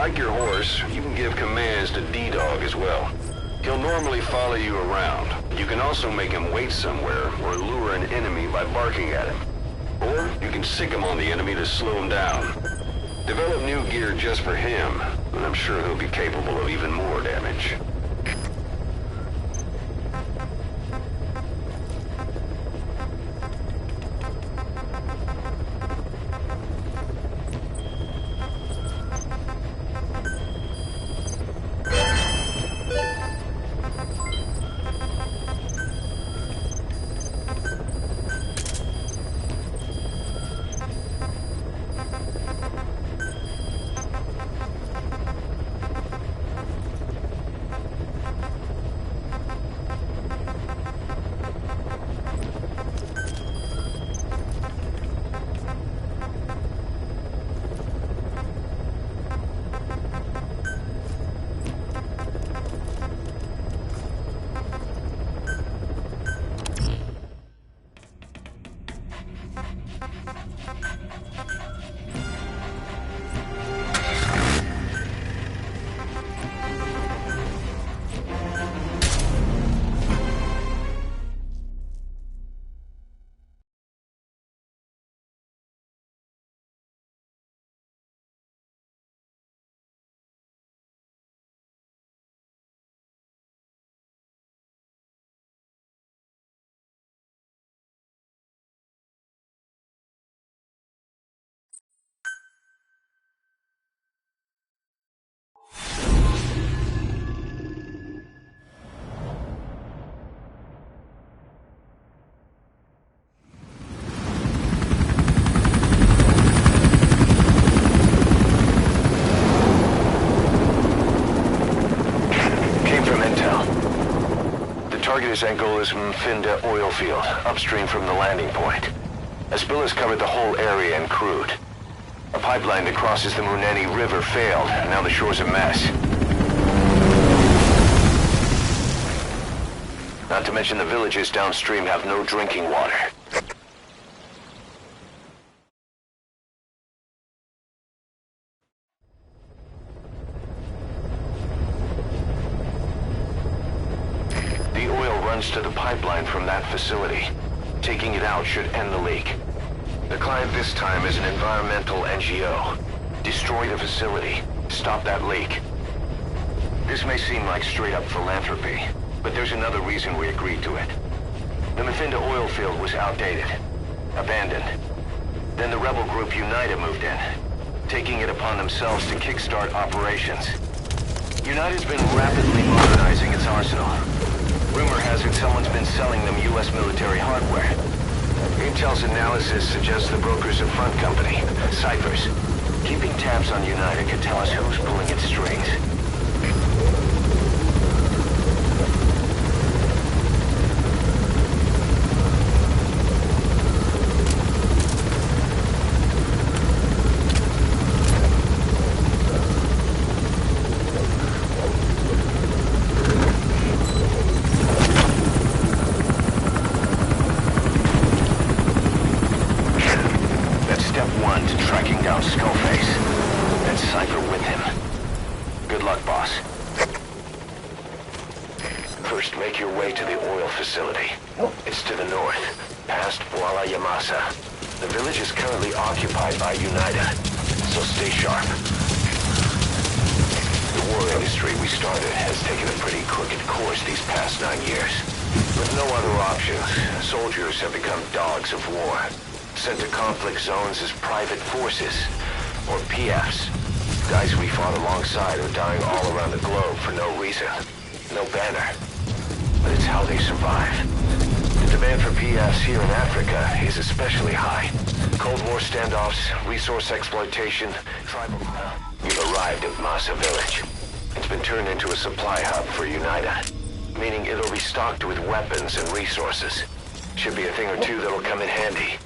Like your horse, you can give commands to D-Dog as well. He'll normally follow you around. You can also make him wait somewhere or lure an enemy by barking at him. Or you can sick him on the enemy to slow him down. Develop new gear just for him, and I'm sure he'll be capable of even more damage. Is Angolas Mfinda oil field, upstream from the landing point. A spill has covered the whole area and crude. A pipeline that crosses the Muneni River failed, and now the shore's a mess. Not to mention the villages downstream have no drinking water. To the pipeline from that facility. Taking it out should end the leak. The client this time is an environmental NGO. Destroy the facility. Stop that leak. This may seem like straight-up philanthropy, but there's another reason we agreed to it. The Mfinda oil field was outdated, abandoned. Then the rebel group UNITA moved in, taking it upon themselves to kickstart operations. UNITA's been rapidly modernizing its arsenal. Rumor has it someone's been selling them U.S. military hardware. Intel's analysis suggests the broker's a front company, Cyphers. Keeping tabs on UNITA could tell us who's pulling its strings. Sent to conflict zones as private forces, or PFs. Guys we fought alongside are dying all around the globe for no reason. No banner. But it's how they survive. The demand for PFs here in Africa is especially high. Cold War standoffs, resource exploitation, tribal... You've arrived at Massa Village. It's been turned into a supply hub for UNITA, meaning it'll be stocked with weapons and resources. Should be a thing or two that'll come in handy.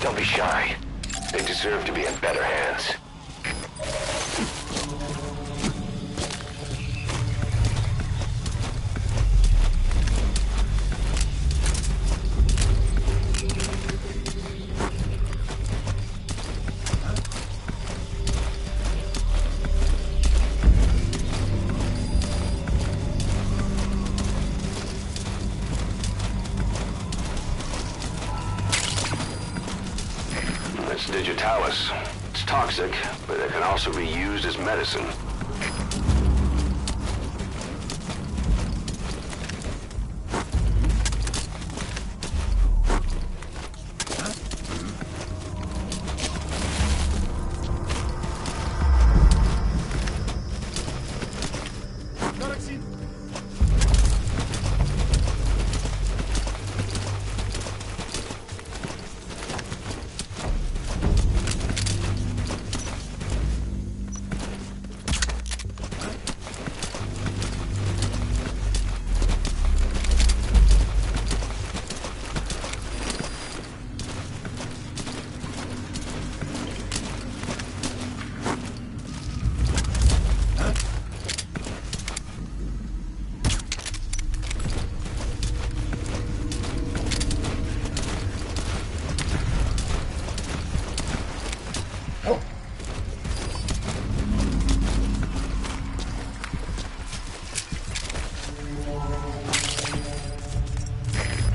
Don't be shy. They deserve to be in better hands. Talus. It's toxic, but it can also be used as medicine.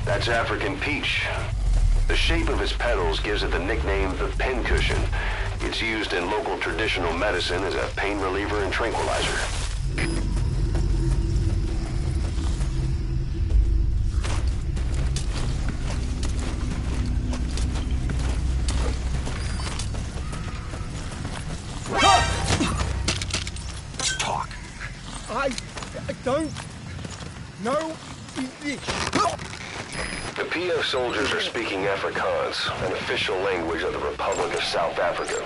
That's African peach. The shape of its petals gives it the nickname the pincushion. It's used in local traditional medicine as a pain reliever and tranquilizer. Talk. I don't know English. The PF soldiers are speaking Afrikaans, an official language of the Republic of South Africa.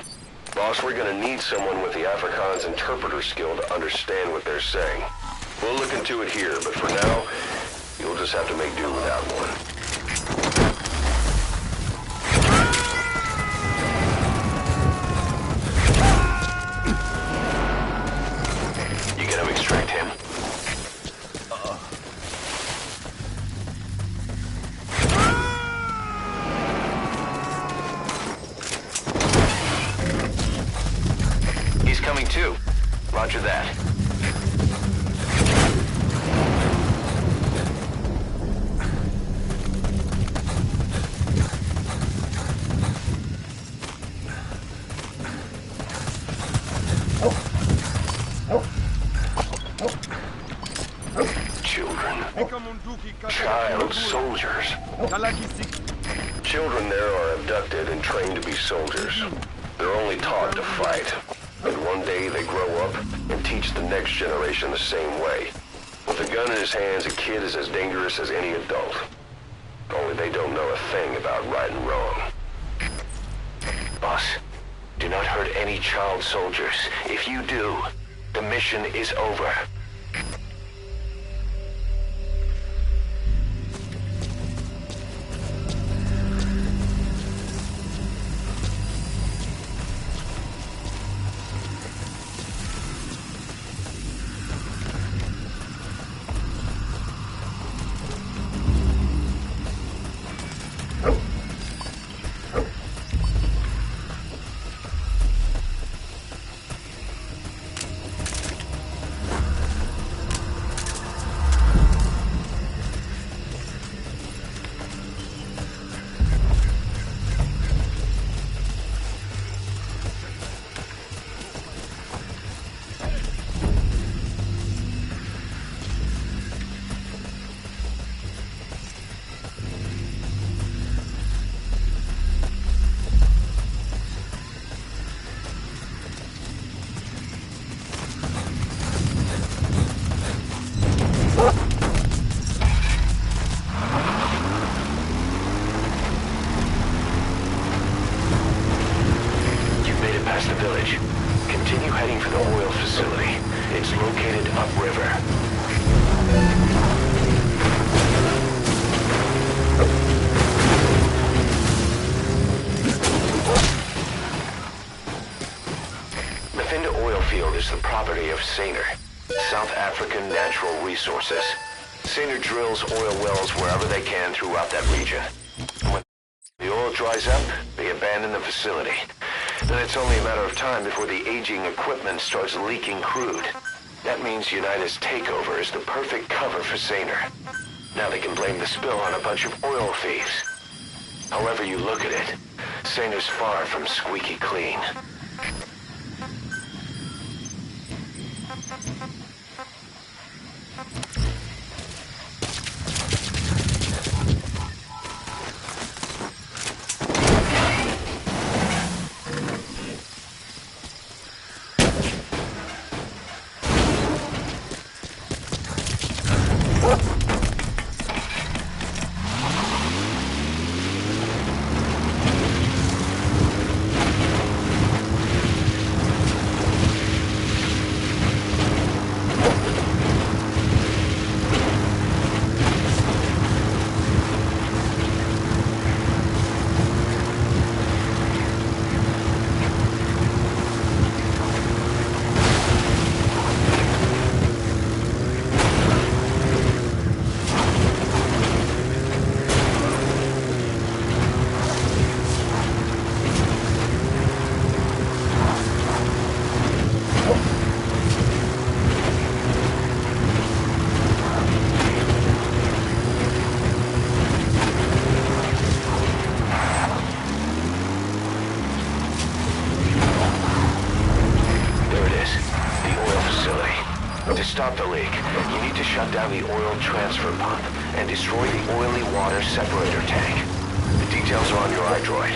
Boss, we're gonna need someone with the Afrikaans interpreter skill to understand what they're saying. We'll look into it here, but for now, you'll just have to make do without one. You gonna extract him? Coming too. Roger that. Children. Child soldiers. Children there are abducted and trained to be soldiers. They're only taught to fight. And one day they grow up and teach the next generation the same way. With a gun in his hands, a kid is as dangerous as any adult. Only they don't know a thing about right and wrong. Boss, do not hurt any child soldiers. If you do, the mission is over. Continue heading for the oil facility. It's located upriver. Muffinda oil field is the property of Saner, South African Natural Resources. Saner drills oil wells wherever they can throughout that region. When the oil dries up, they abandon the facility. Then it's only a matter of time before the aging equipment starts leaking crude. That means United's takeover is the perfect cover for Saner. Now they can blame the spill on a bunch of oil thieves. However you look at it, scene is far from squeaky clean. To stop the leak, you need to shut down the oil transfer pump and destroy the oily water separator tank. The details are on your iDroid.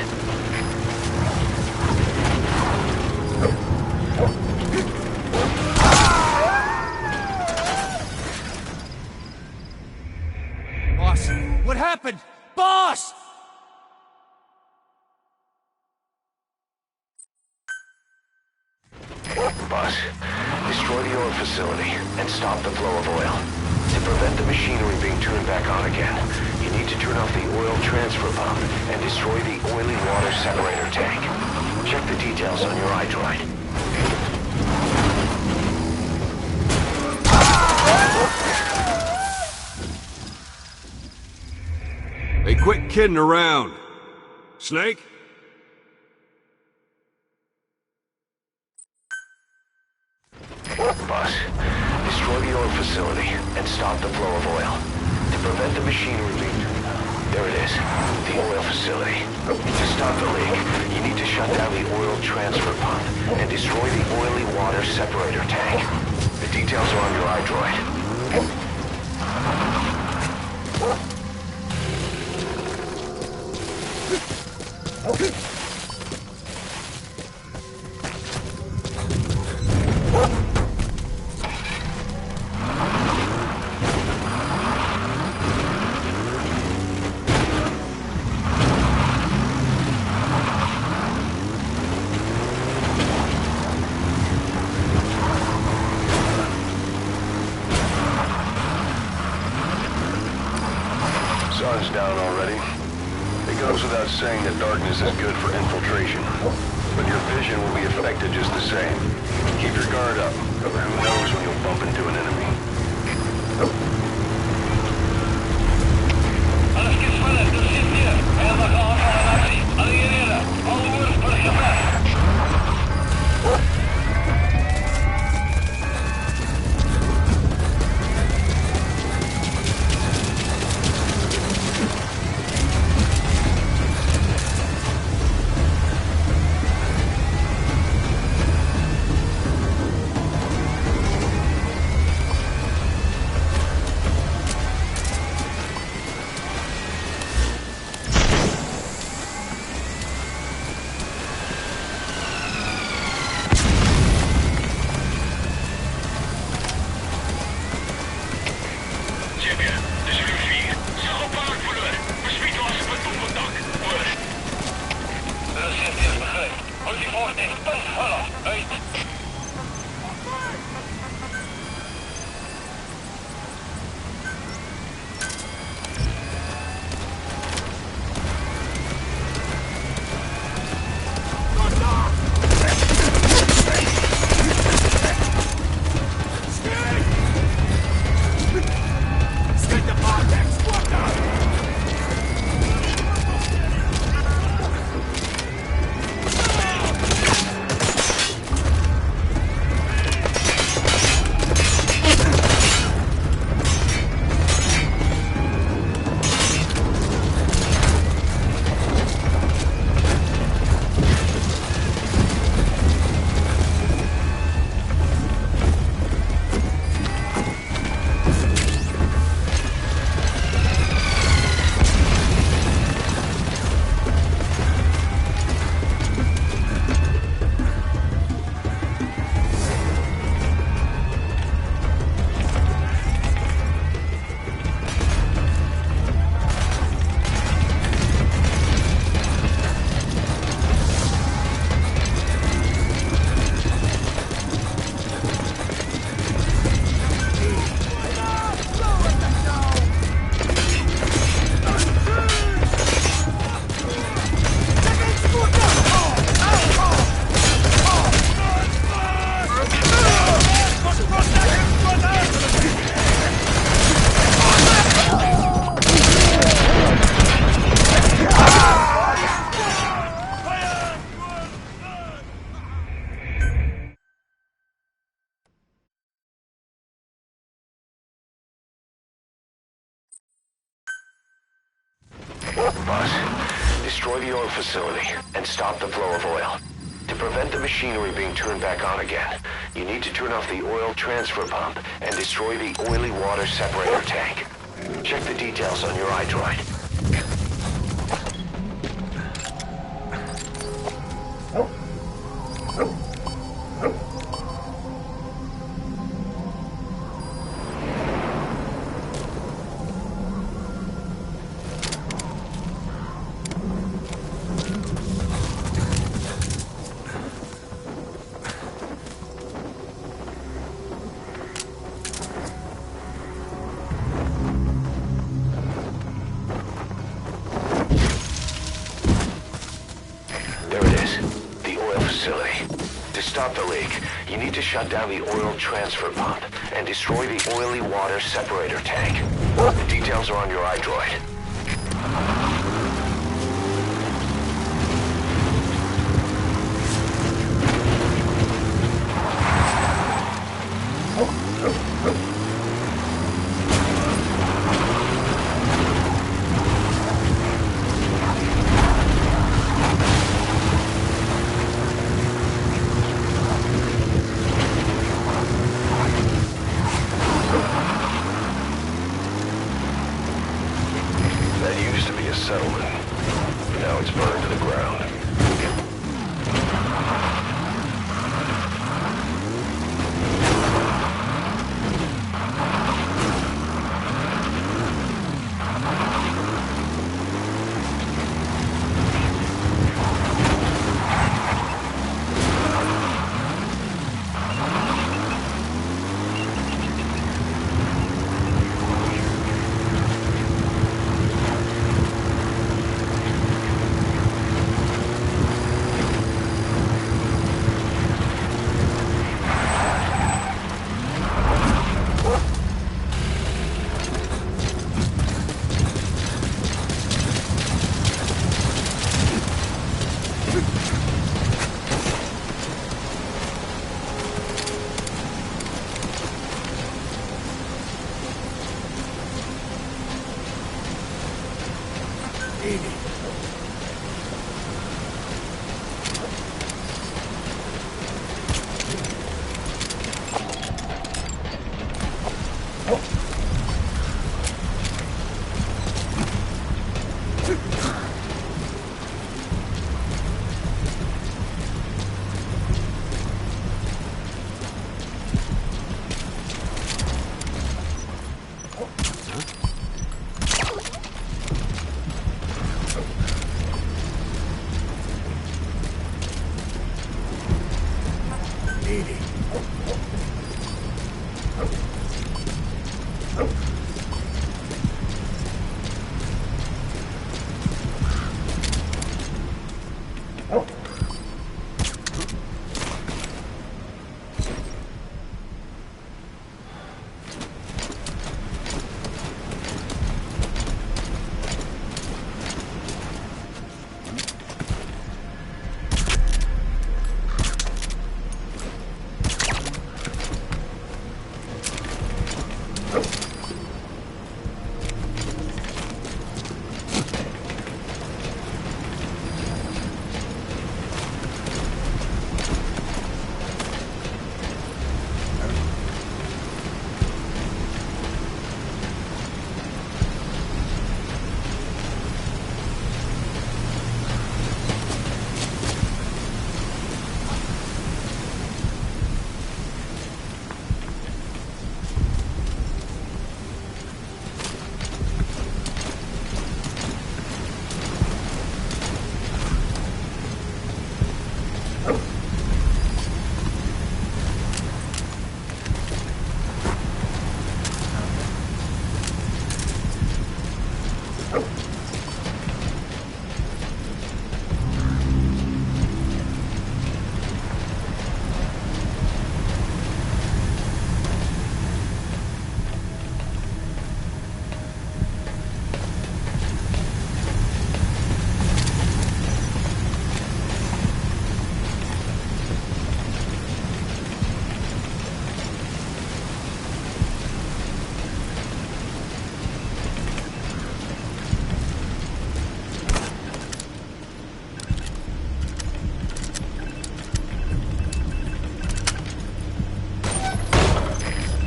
Boss, what happened? Boss! Boss, destroy the oil facility and stop the flow of oil. To prevent the machinery being turned back on again, you need to turn off the oil transfer pump and destroy the oily water separator tank. Check the details on your iDroid. Hey, quit kidding around. Snake? Boss, destroy the oil facility and stop the flow of oil. To prevent the machinery being... There it is, the oil facility. To stop the leak, you need to shut down the oil transfer pump and destroy the oily water separator tank. The details are on your iDroid. Sun's down already. It goes without saying that darkness is good for infiltration. But your vision will be affected just the same. Keep your guard up, but who knows when you'll bump into an enemy. Alles geht's weiter, du stehst hier. Mehrwache Autoanalyse. Alle Geräte. All orders per Express. Boss, destroy the oil facility and stop the flow of oil. To prevent the machinery being turned back on again, you need to turn off the oil transfer pump and destroy the oily water separator tank. Check the details on your iDroid. To stop the leak, you need to shut down the oil transfer pump and destroy the oily water separator tank. The details are on your iDroid. That used to be a settlement. Now it's burned to the ground.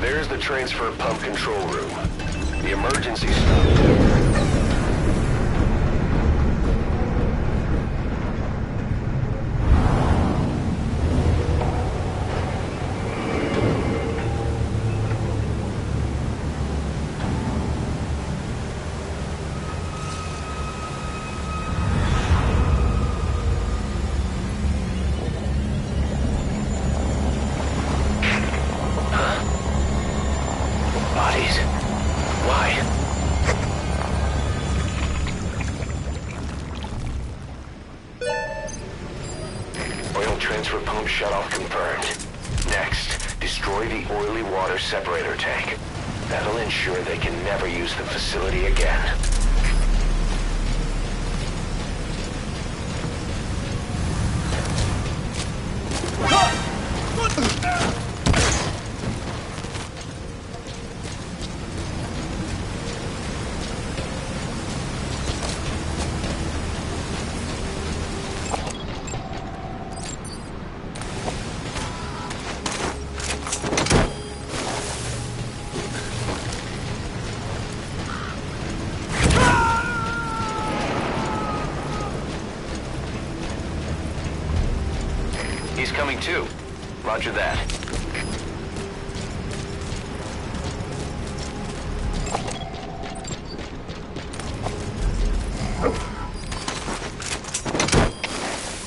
There's the transfer pump control room. The emergency stop. Bodies. Why? Oil transfer pump shutoff confirmed. Next, destroy the oily water separator tank. That'll ensure they can never use the facility again. He's coming too. Roger that.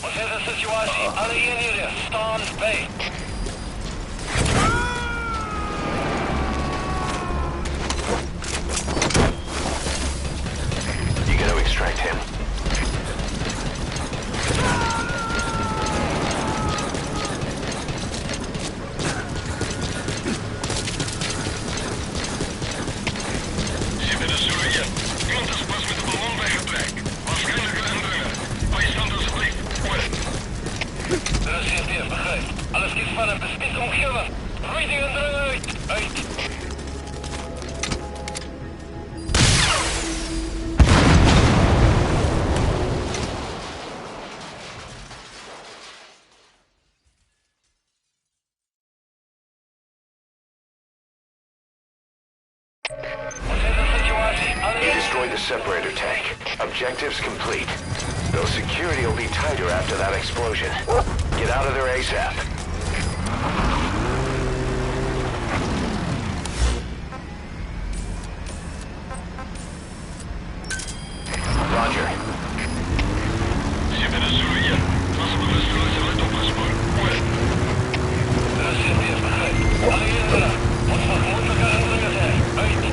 Wat is de situatie? Alle eenheden, stand bij. You gotta extract him. Iemand is pas met de ballon weggetrekt. Waarschijnlijk een indringer. Bijstand alsjeblieft. Over. Er is geen meer, begrijp. Alles is van een besticht omgeven. Reading indringer uit. Uit. You destroyed the separator tank. Objectives complete. Though security will be tighter after that explosion. Get out of there ASAP. Roger. Er is geen meer, begrijp. Alle eenheden. Wat vermoedelijke indringer zijn. Uit.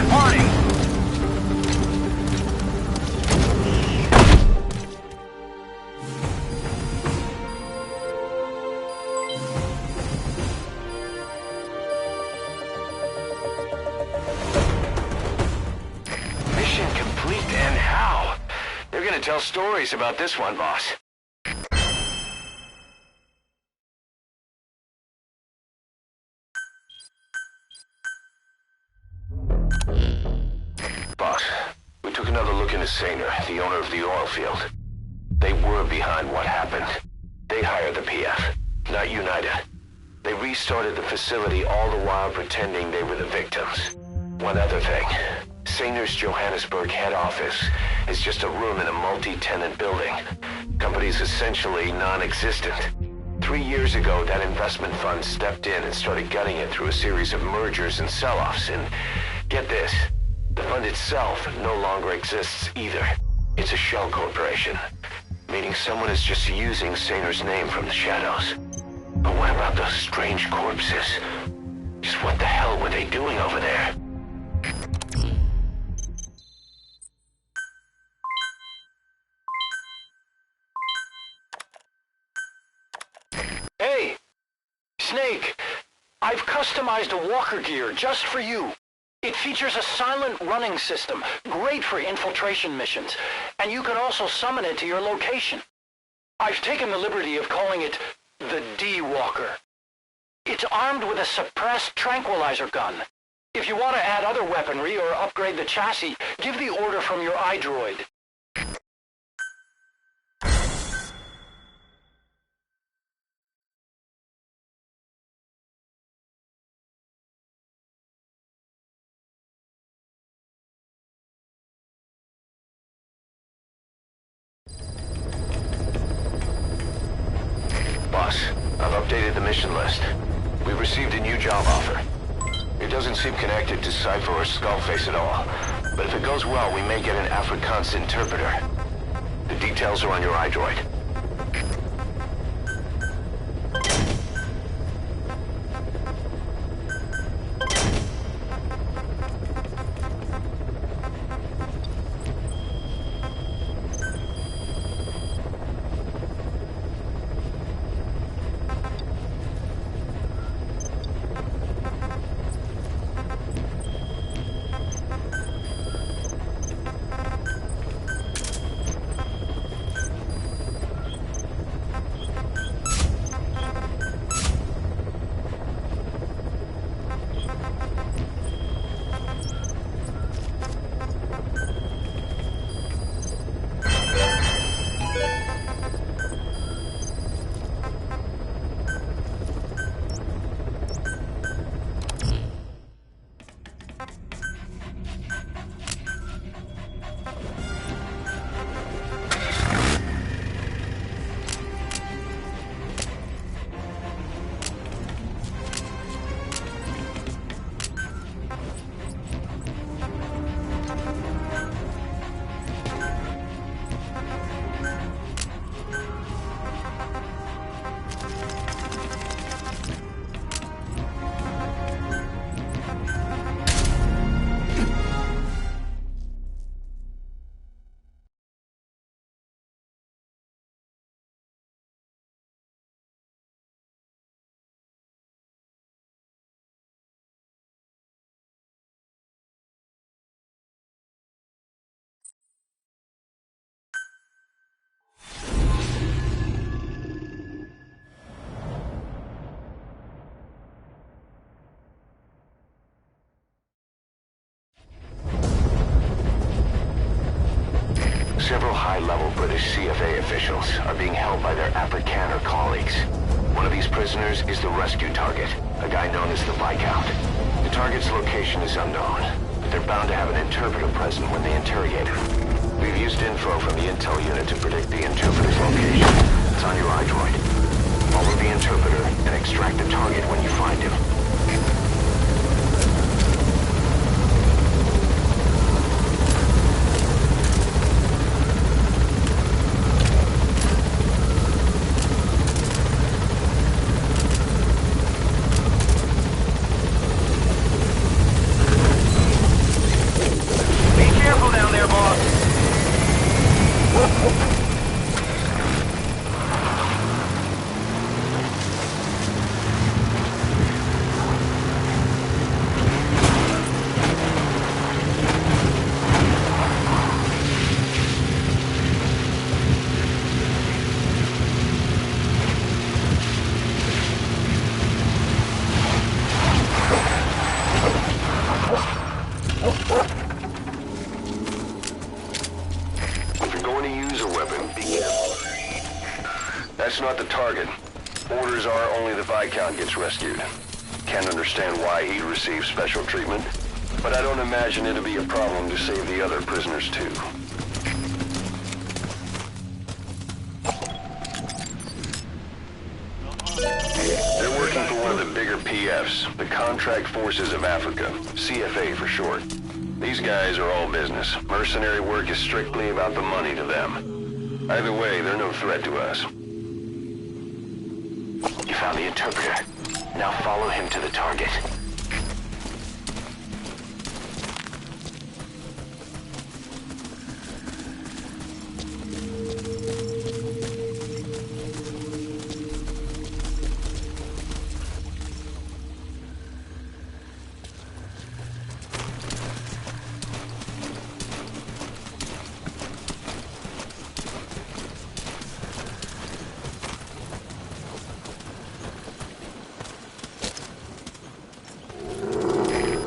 departing! Mission complete, and how? They're gonna tell stories about this one, boss. Boss, we took another look into Saner, the owner of the oil field. They were behind what happened. They hired the PF, not United. They restarted the facility all the while pretending they were the victims. One other thing. Saner's Johannesburg head office is just a room in a multi-tenant building. Company's essentially non-existent. 3 years ago, that investment fund stepped in and started gutting it through a series of mergers and sell-offs. And get this, the fund itself no longer exists either. It's a shell corporation, meaning someone is just using Saner's name from the shadows. But what about those strange corpses? Just what the hell were they doing over there? Hey, Snake, I've customized a walker gear just for you. It features a silent running system, great for infiltration missions, and you can also summon it to your location. I've taken the liberty of calling it the D-Walker. It's armed with a suppressed tranquilizer gun. If you want to add other weaponry or upgrade the chassis, give the order from your iDroid. Boss, I've updated the mission list. We've received a new job offer. It doesn't seem connected to Cypher or Skullface at all, but if it goes well, we may get an Afrikaans interpreter. The details are on your iDroid. Several high-level British CFA officials are being held by their Afrikaner colleagues. One of these prisoners is the rescue target, a guy known as the Viscount. The target's location is unknown, but they're bound to have an interpreter present when they interrogate him. We've used info from the intel unit to predict the interpreter's location. It's on your iDroid. Follow the interpreter and extract the target when you find him. That's not the target. Orders are only the Viscount gets rescued. Can't understand why he received special treatment, but I don't imagine it'll be a problem to save the other prisoners too. They're working for one of the bigger PFs, the Contract Forces of Africa, CFA for short. These guys are all business. Mercenary work is strictly about the money to them. Either way, they're no threat to us. You found the interpreter. Now follow him to the target.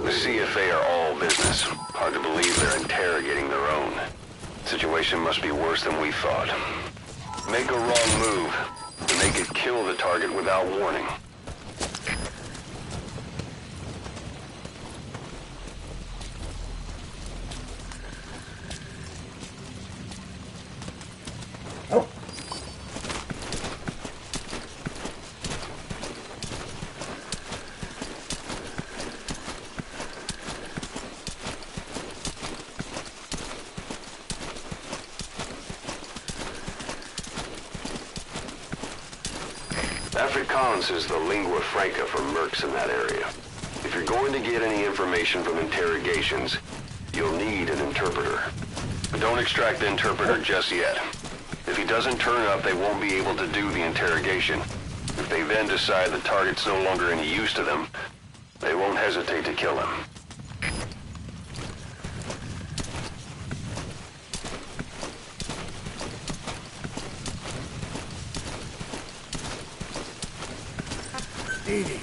CFA are all business. Hard to believe they're interrogating their own. Situation must be worse than we thought. Make a wrong move, and they could kill the target without warning. Afrikaans is the lingua franca for mercs in that area. If you're going to get any information from interrogations, you'll need an interpreter. But don't extract the interpreter just yet. If he doesn't turn up, they won't be able to do the interrogation. If they then decide the target's no longer any use to them, they won't hesitate to kill him. Edie.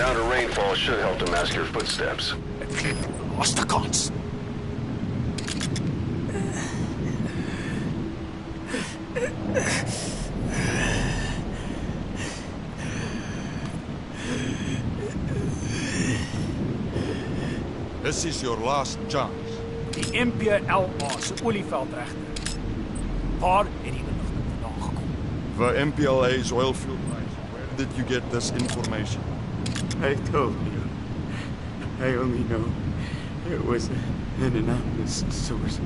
Sound of rainfall should help to mask your footsteps. Lost the kans. This is your last chance. Die MPLA se olieveldregter. Waar het die inligting vandaan gekom? The MPLA's oil field mines. Where did you get this information? I told you. I only know it was an anonymous source.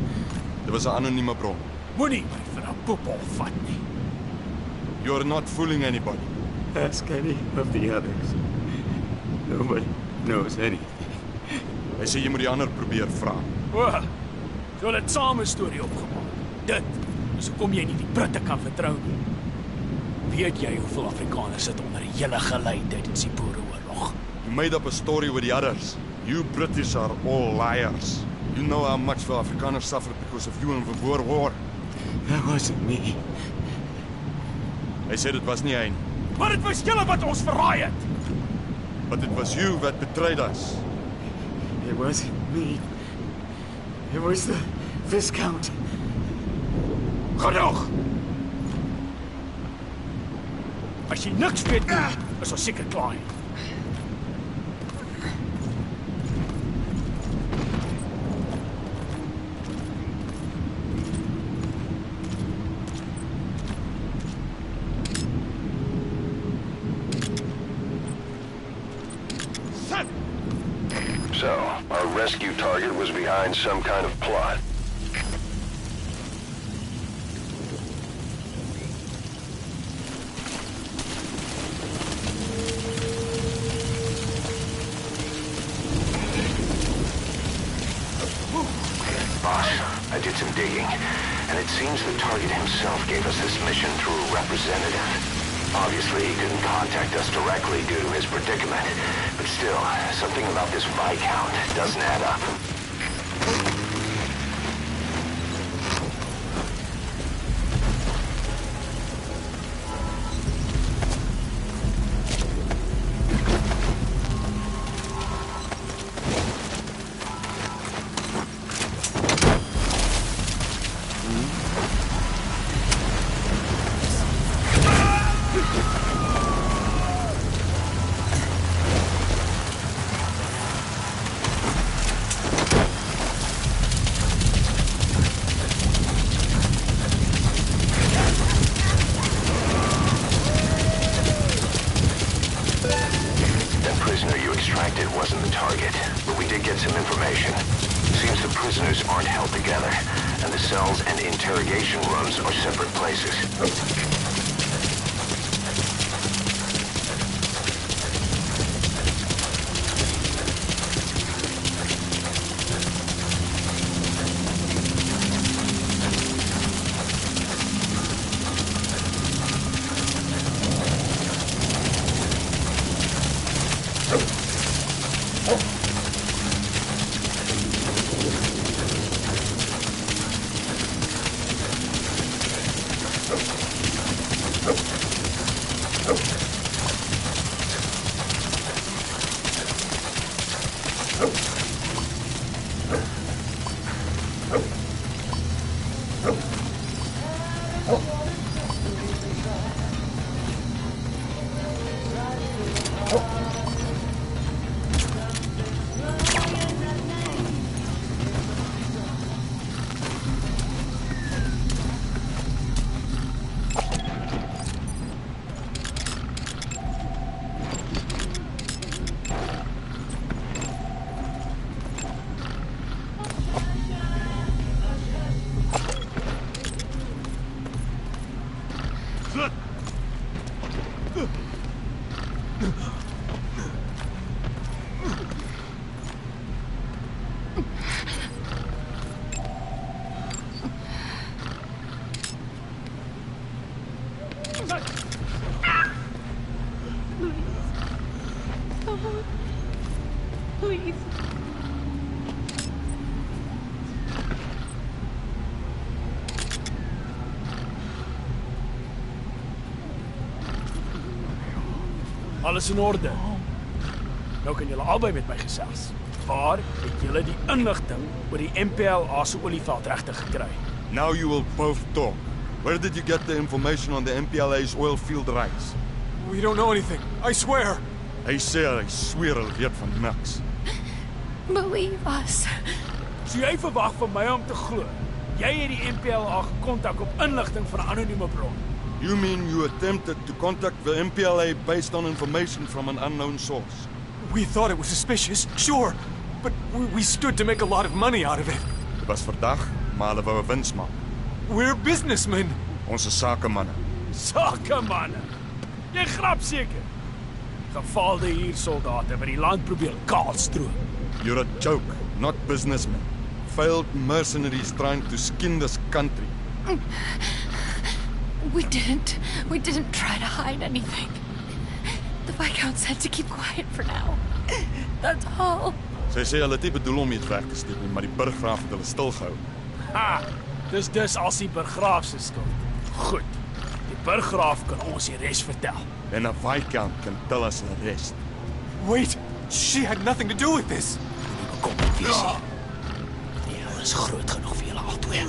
Dit was 'n anonieme bron. Moenie my vir 'n poepel vat nie. You're not fooling anybody. Ask any of the others. Nobody knows anything. Hy sê jy moet die ander probeer vra. O, so het saam 'n storie opgemaak. Dit is hoekom jy nie die Britte kan vertrou nie. Weet jy hoeveel Afrikaners sit onder die hele gelei tydens die Boereoorlog? You made up a story with the others. You British are all liars. You know how much the Afrikaners suffered because of you in the Boer War. That wasn't me. Hy sê dit was nie hy nie. Maar dit was julle wat ons verraai het. But it was you that betrayed us. It wasn't me. It was the Viscount. Genoeg. As jy niks weet nie, is ons seker klaar nie. So, our rescue target was behind some kind of plot. Boss, I did some digging, and it seems the target himself gave us this mission through a representative. Obviously, he couldn't contact us directly due to his predicament, but still, something about this Viscount doesn't add up. Wasn't the target, but we did get some information. Seems the prisoners aren't held together, and the cells and interrogation rooms are separate places. Please. Alles in orde. Nou kan julle albei met my gesels. Waar het julle die inligting oor die MPLA se olieveld regtig gekry? Now you will both talk. Where did you get the information on the MPLA's oil field rights? We don't know anything. I swear. Hy sê hy sweer hy weet van niks. Believe us. So jy verwag van my om te glo. Jy het die MPLA gekontak op inligting van 'n anonieme bron. You mean you attempted to contact the MPLA based on information from an unknown source? We thought it was suspicious, sure. But we stood to make a lot of money out of it. Dit was verdag, maar hulle wou 'n wins maak. We're businessmen. Ons is sakemanne. Sakemanne. Jy grap seker. Gefaalde huursoldate wat die land probeer kaalstroop. You're a joke, not businessmen. Failed mercenaries trying to skin this country. We didn't try to hide anything. The Viscount said to keep quiet for now. That's all. Sy sê hulle het nie bedoel om iets weg te steek nie, maar die burggraaf het hulle stilgehou. Ha! Dis als die burggraaf se skuld. Goed. Die burggraaf kan ons die res vertel. Then a Viscount can tell us the rest. Wait, she had nothing to do with this. kom nie wees nie. Die hel is groot genoeg vir julle albei.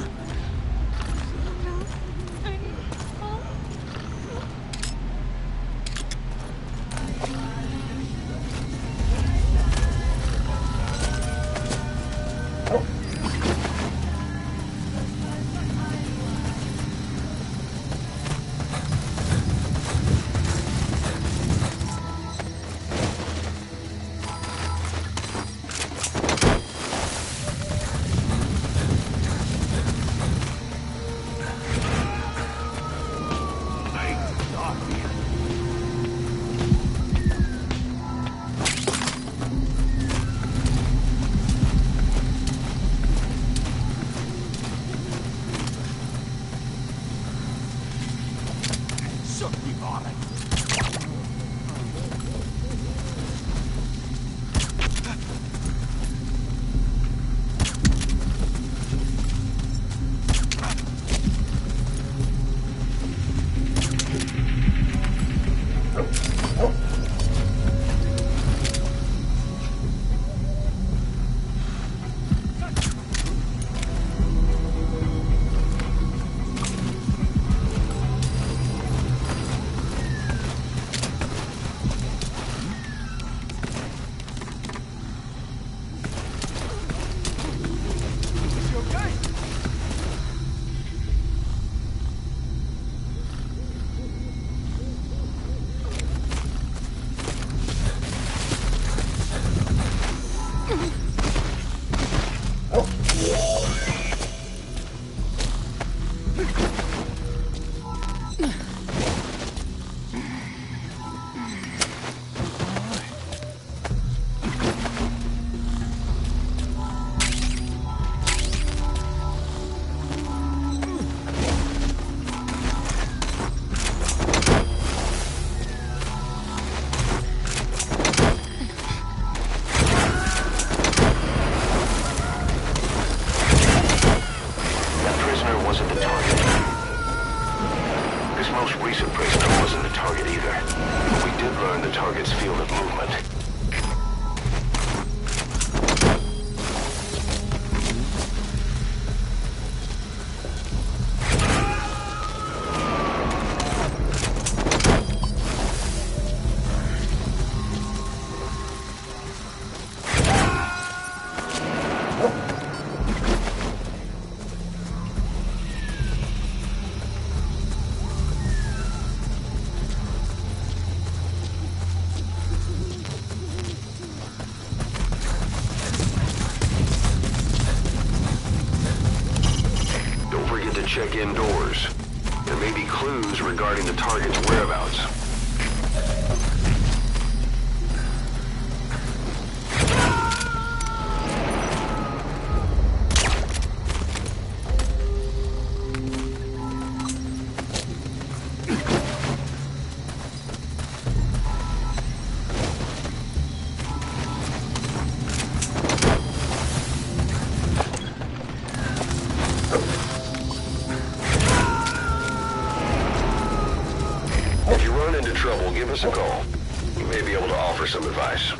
Check indoors. There may be clues regarding the target's whereabouts. If you run into trouble, give us a call. We may be able to offer some advice.